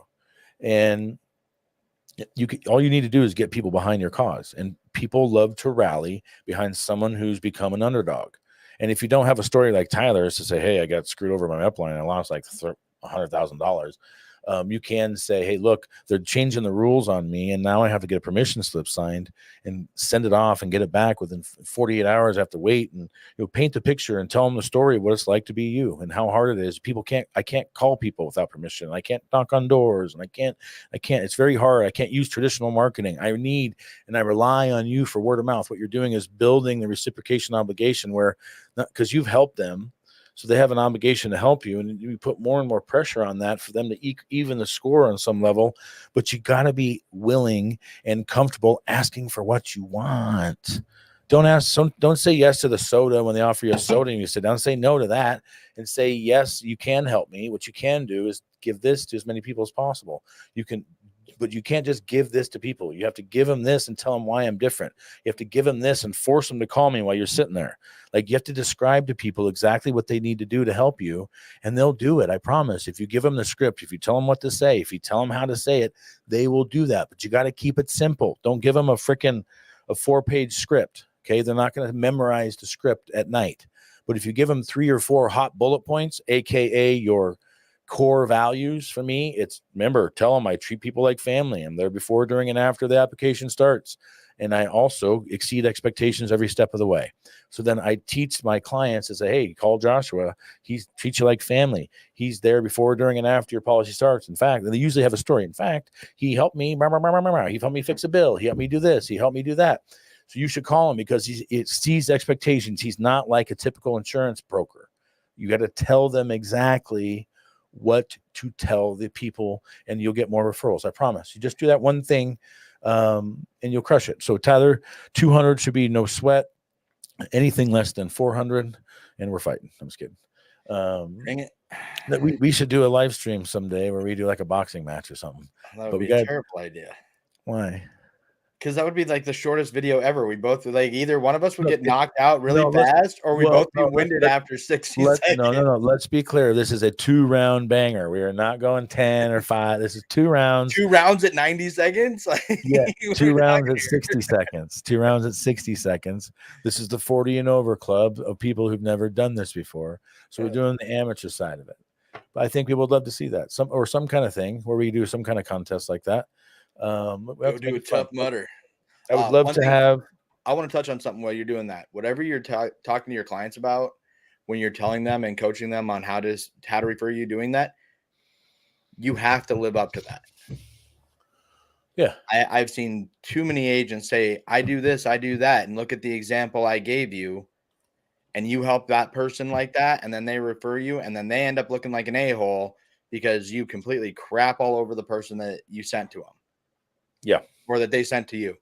And all you need to do is get people behind your cause, and people love to rally behind someone who's become an underdog. And if you don't have a story like Tyler's to say, hey, I got screwed over by my upline and I lost like $100,000, you can say, hey, look, they're changing the rules on me, and now I have to get a permission slip signed and send it off and get it back within 48 hours. I have to wait, and paint the picture and tell them the story of what it's like to be you and how hard it is. I can't call people without permission. I can't knock on doors, and I can't, it's very hard. I can't use traditional marketing. I rely on you for word of mouth. What you're doing is building the reciprocation obligation because you've helped them. So they have an obligation to help you, and you put more and more pressure on that for them to even the score on some level. But you got to be willing and comfortable asking for what you want. Don't say yes to the soda when they offer you a soda and you sit down. Say no to that and say, yes, you can help me. What you can do is give this to as many people as possible. But you can't just give this to people. You have to give them this and tell them why I'm different. You have to give them this and force them to call me while you're sitting there. Like, you have to describe to people exactly what they need to do to help you, and they'll do it. I promise. If you give them the script, if you tell them what to say, if you tell them how to say it, they will do that. But you got to keep it simple. Don't give them a 4-page script. Okay. They're not going to memorize the script at night. But if you give them 3 or 4 hot bullet points, AKA your core values, for me, remember, tell them I treat people like family. I'm there before, during, and after the application starts. And I also exceed expectations every step of the way. So then I teach my clients to say, hey, call Joshua. He treats you like family. He's there before, during, and after your policy starts. In fact, they usually have a story. In fact, he helped me. He helped me fix a bill. He helped me do this. He helped me do that. So you should call him because he exceeds expectations. He's not like a typical insurance broker. You got to tell them exactly what to tell the people, and you'll get more referrals. I promise. You just do that one thing, and you'll crush it. So Tyler, 200 should be no sweat. Anything less than 400, and we're fighting. I'm just kidding. Dang it. We should do a live stream someday where we do like a boxing match or something. That would be a terrible idea. Why? Because that would be like the shortest video ever. We both either one of us would get knocked out really fast, or we both be winded after 60 seconds. No. Let's be clear. This is a 2-round banger. We are not going 10 or 5. This is 2 rounds. 2 rounds at 90 seconds? Yeah, 2 rounds at 60 seconds. 2 rounds at 60 seconds. This is the 40 and over club of people who've never done this before. So we're doing the amateur side of it. But I think people would love to see that. Some kind of thing where we do some kind of contest like that. We'll do a tough mutter. I would love to have. I want to touch on something while you're doing that. Whatever you're talking to your clients about, when you're telling them and coaching them on how to refer you doing that, you have to live up to that. Yeah. I've seen too many agents say, I do this, I do that, and look at the example I gave you, and you help that person like that, and then they refer you, and then they end up looking like an a-hole because you completely crap all over the person that you sent to them. Yeah. Or that they sent to you.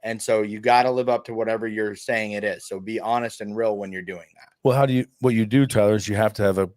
And so you got to live up to whatever you're saying it is. So be honest and real when you're doing that. Well, what you do, Tyler, is you have to have a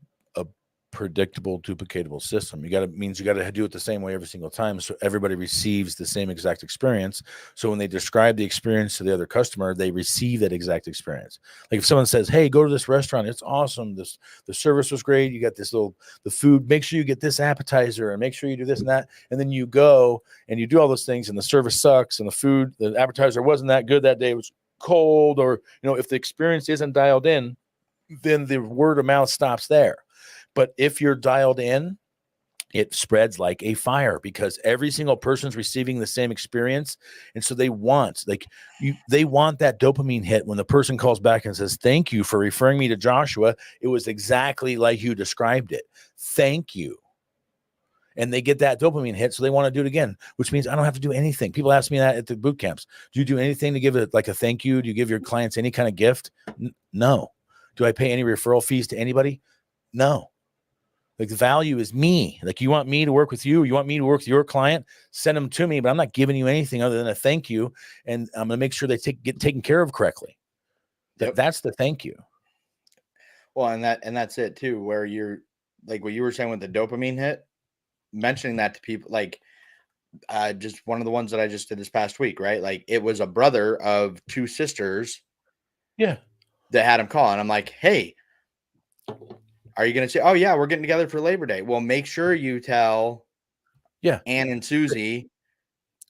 predictable, duplicatable system. You got to do it the same way every single time, so everybody receives the same exact experience. So when they describe the experience to the other customer, they receive that exact experience. Like if someone says, hey, go to this restaurant, it's awesome, the service was great, you got the food, make sure you get this appetizer and make sure you do this and that, and then you go and you do all those things and the service sucks and the appetizer wasn't that good that day, it was cold, or if the experience isn't dialed in, then the word of mouth stops there. But if you're dialed in it spreads like a fire because every single person's receiving the same experience. And so they want they want that dopamine hit when the person calls back and says, thank you for referring me to Joshua. It was exactly like you described it. Thank you. And they get that dopamine hit. So they want to do it again, which means I don't have to do anything. People ask me that at the boot camps. Do you do anything to give it like a thank you? Do you give your clients any kind of gift? No. Do I pay any referral fees to anybody? No. Like the value is me. Like you want me to work with you, you want me to work with your client, send them to me, but I'm not giving you anything other than a thank you. And I'm going to make sure they get taken care of correctly. That's the thank you. Well, and that's it too, where you're like what you were saying with the dopamine hit, mentioning that to people, like just one of the ones that I just did this past week, right? Like it was a brother of two sisters. Yeah. That had him call. And I'm like, hey, are you going to say, oh, yeah, we're getting together for Labor Day? Well, make sure you tell Ann and Susie.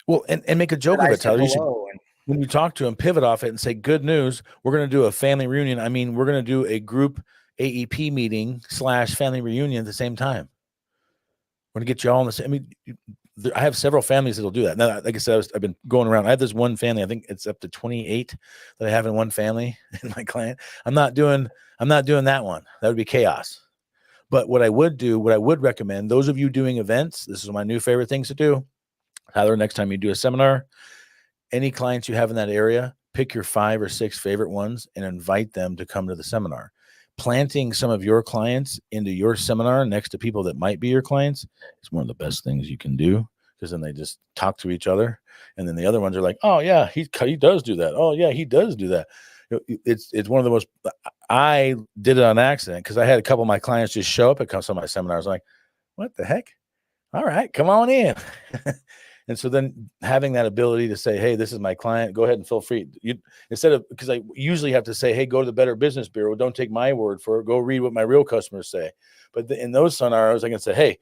Well, and make a joke of it, Tyler. You should, when you talk to them, pivot off it and say, good news, we're going to do a family reunion. I mean, we're going to do a group AEP meeting / family reunion at the same time. We're going to get you all in the same. I mean, I have several families that'll do that. Now, like I said, I've been going around. I have this one family. I think it's up to 28 that I have in one family in my client. I'm not doing that one. That would be chaos. But what I would recommend, those of you doing events, this is my new favorite things to do. Tyler, next time you do a seminar, any clients you have in that area, pick your 5 or 6 favorite ones and invite them to come to the seminar. Planting some of your clients into your seminar next to people that might be your clients is one of the best things you can do, because then they just talk to each other. And then the other ones are like, oh yeah, he does do that. Oh yeah, he does do that. It's one of the most, I did it on accident because I had a couple of my clients just show up at some of my seminars. Like, what the heck? All right, come on in. And so then having that ability to say, hey, this is my client, go ahead and feel free. Instead of, because I usually have to say, hey, go to the Better Business Bureau. Don't take my word for it. Go read what my real customers say. But in those scenarios, I can say, hey,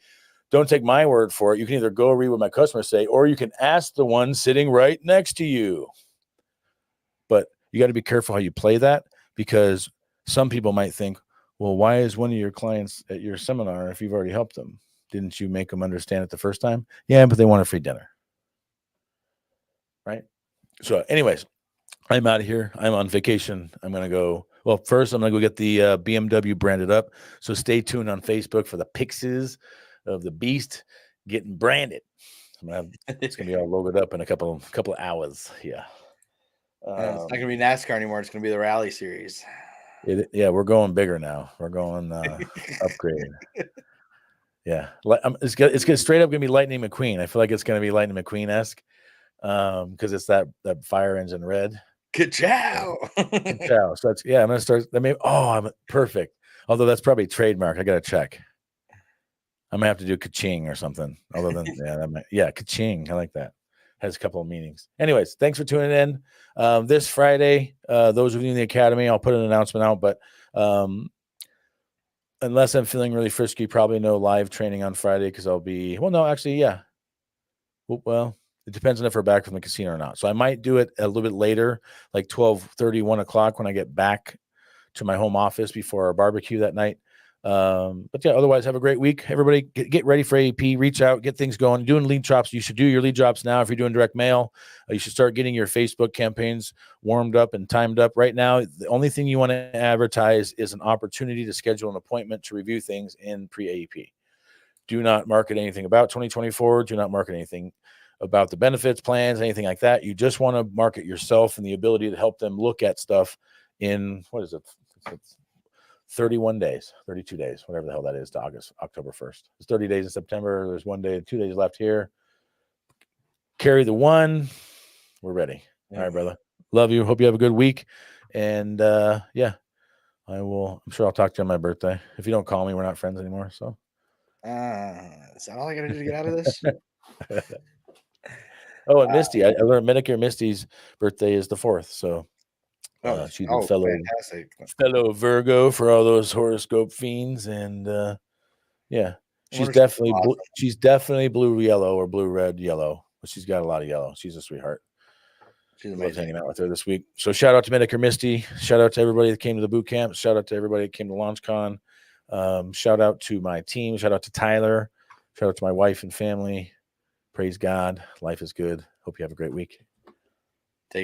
don't take my word for it. You can either go read what my customers say, or you can ask the one sitting right next to you. But you got to be careful how you play that, because some people might think, well, why is one of your clients at your seminar if you've already helped them? Didn't you make them understand it the first time? Yeah, but they want a free dinner. Right? So anyways, I'm out of here. I'm on vacation. I'm going to go. Well, first, I'm going to go get the BMW branded up. So stay tuned on Facebook for the pictures of the beast getting branded. It's going to be all loaded up in a couple of hours. Yeah. It's not going to be NASCAR anymore. It's going to be the Rally Series. We're going bigger now. We're going upgrade. Yeah. It's straight up going to be Lightning McQueen. I feel like it's going to be Lightning McQueen-esque. Because it's that fire engine red. Ka-chow. Ka-chow. So I'm gonna start. I'm perfect. Although that's probably trademark. I gotta check. I'm gonna have to do ka-ching or something. Other than ka-ching. I like that. Has a couple of meanings. Anyways, thanks for tuning in. This Friday, those of you in the academy, I'll put an announcement out. But unless I'm feeling really frisky, probably no live training on Friday because I'll be. Well, no, actually, yeah. Well. It depends on if we're back from the casino or not. So I might do it a little bit later, like 12:30, 1 o'clock when I get back to my home office before our barbecue that night. But yeah, otherwise, have a great week. Everybody get ready for AEP. Reach out, get things going. Doing lead drops. You should do your lead drops now. If you're doing direct mail, you should start getting your Facebook campaigns warmed up and timed up. Right now, the only thing you want to advertise is an opportunity to schedule an appointment to review things in pre-AEP. Do not market anything about 2024. Do not market anything about the benefits plans, anything like that. You just want to market yourself and the ability to help them look at stuff in, what is it? It's 31 days, 32 days, whatever the hell that is, to October 1st. It's 30 days in September. There's 1 day, 2 days left here. Carry the one. We're ready. Yeah. All right, brother. Love you. Hope you have a good week. And I'm sure I'll talk to you on my birthday. If you don't call me, we're not friends anymore. So is that all I got to do to get out of this? Oh, and Misty, I learned Medicare Misty's birthday is the 4th. So she's a fellow Virgo for all those horoscope fiends. And she's definitely blue yellow or blue red yellow. But she's got a lot of yellow. She's a sweetheart. She's amazing. I was hanging out with her this week. So shout out to Medicare Misty. Shout out to everybody that came to the boot camp. Shout out to everybody that came to LaunchCon. Shout out to my team. Shout out to Tyler. Shout out to my wife and family. Praise God. Life is good. Hope you have a great week.